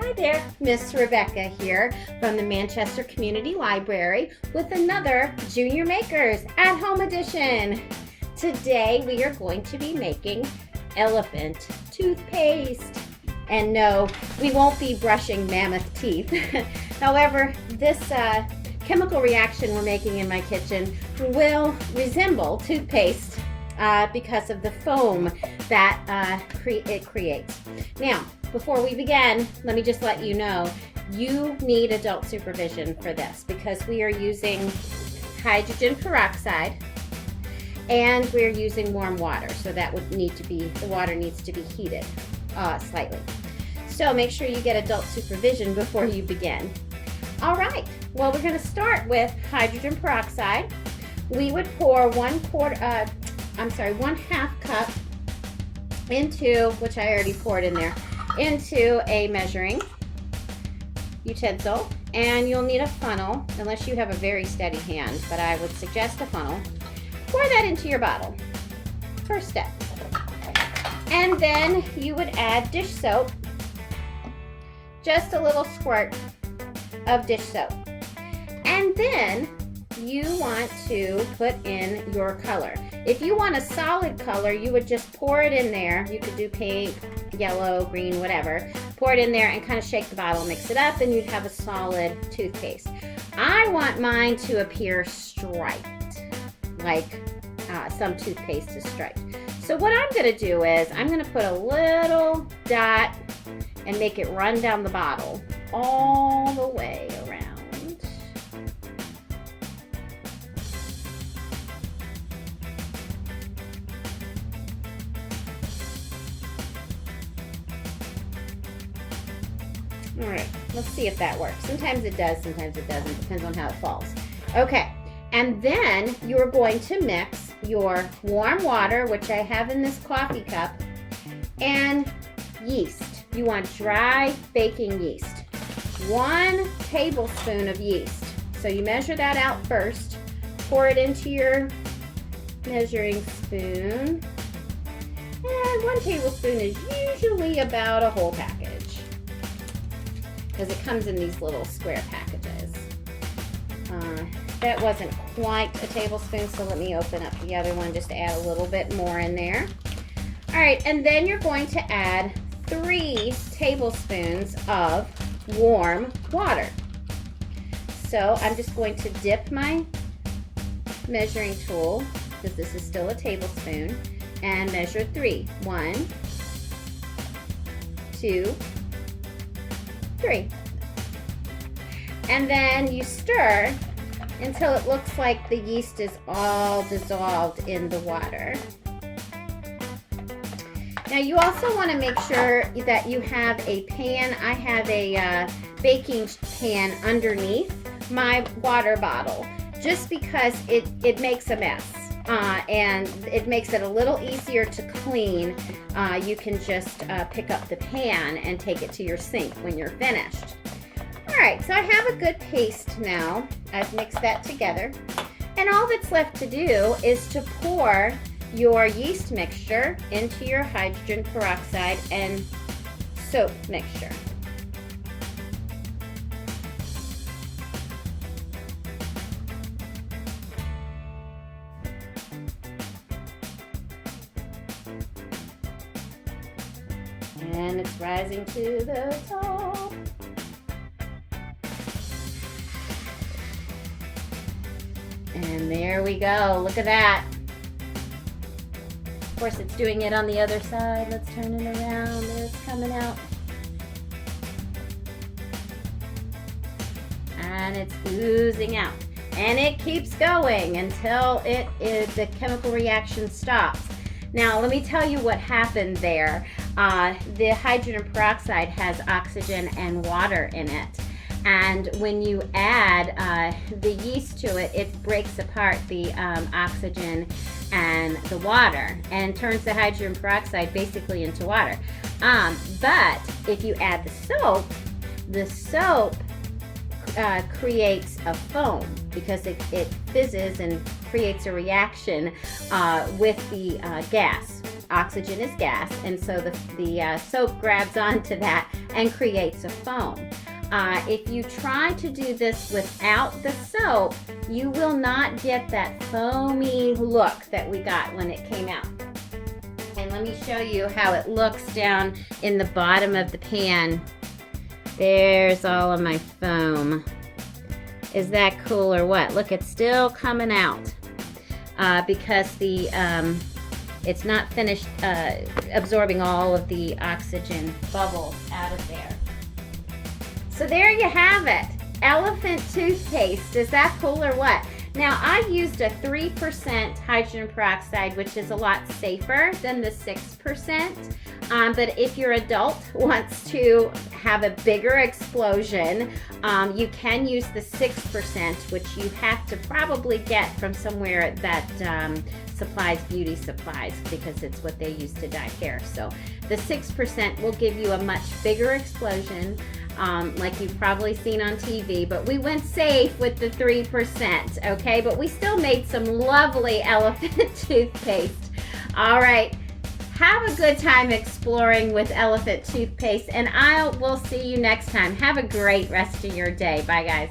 Hi there, Miss Rebecca here from the Manchester Community Library with another Junior Makers at Home edition. Today we are going to be making elephant toothpaste. And no, we won't be brushing mammoth teeth. However, this chemical reaction we're making in my kitchen will resemble toothpaste because of the foam that it creates. Now, before we begin, let me just let you know, you need adult supervision for this because we are using hydrogen peroxide and we're using warm water. So that would need to be, the water needs to be heated slightly. So make sure you get adult supervision before you begin. All right, well, we're gonna start with hydrogen peroxide. We would pour 1/2 cup into, which I already poured in there, into a measuring utensil, and you'll need a funnel unless you have a very steady hand, but I would suggest a funnel. Pour that into your bottle, first step. And then you would add dish soap, just a little squirt of dish soap. And then you want to put in your color. If you want a solid color, you would just pour it in there. You could do pink, yellow, green, whatever. Pour it in there and kind of shake the bottle, mix it up, and you'd have a solid toothpaste. I want mine to appear striped, like some toothpaste is striped. So what I'm gonna do is I'm gonna put a little dot and make it run down the bottle all the way around. All right, let's see if that works. Sometimes it does, sometimes it doesn't. Depends on how it falls. Okay, and then you're going to mix your warm water, which I have in this coffee cup, and yeast. You want dry baking yeast. 1 tablespoon of yeast. So you measure that out first. Pour it into your measuring spoon. And 1 tablespoon is usually about a whole package, because it comes in these little square packages. That wasn't quite a tablespoon, so let me open up the other one just to add a little bit more in there. All right, and then you're going to add 3 tablespoons of warm water. So I'm just going to dip my measuring tool, because this is still a tablespoon, and measure 3. 1, 2, 3. And then you stir until it looks like the yeast is all dissolved in the water. Now you also want to make sure that you have a pan. I have a baking pan underneath my water bottle, just because it makes a mess. And it makes it a little easier to clean. You can just pick up the pan and take it to your sink when you're finished. All right, so I have a good paste now. I've mixed that together. And all that's left to do is to pour your yeast mixture into your hydrogen peroxide and soap mixture. And it's rising to the top. And there we go. Look at that. Of course, it's doing it on the other side. Let's turn it around. There it's coming out. And it's oozing out. And it keeps going until the chemical reaction stops. Now, let me tell you what happened there. The hydrogen peroxide has oxygen and water in it. And when you add the yeast to it, it breaks apart the oxygen and the water and turns the hydrogen peroxide basically into water. But if you add the soap creates a foam because it fizzes and creates a reaction with the gas. oxygen is gas, and so the soap grabs onto that and creates a foam. If you try to do this without the soap, you will not get that foamy look that we got when it came out. And let me show you how it looks down in the bottom of the pan. There's all of my foam. Is that cool or what? Look, it's still coming out because it's not finished absorbing all of the oxygen bubbles out of there. So there you have it, elephant toothpaste. Is that cool or what? Now, I used a 3% hydrogen peroxide, which is a lot safer than the 6%. But if your adult wants to have a bigger explosion, you can use the 6%, which you have to probably get from somewhere that supplies beauty supplies, because it's what they use to dye hair. So the 6% will give you a much bigger explosion, like you've probably seen on TV, but we went safe with the 3%, okay? But we still made some lovely elephant toothpaste. All right, have a good time exploring with elephant toothpaste, and I will see you next time. Have a great rest of your day. Bye, guys.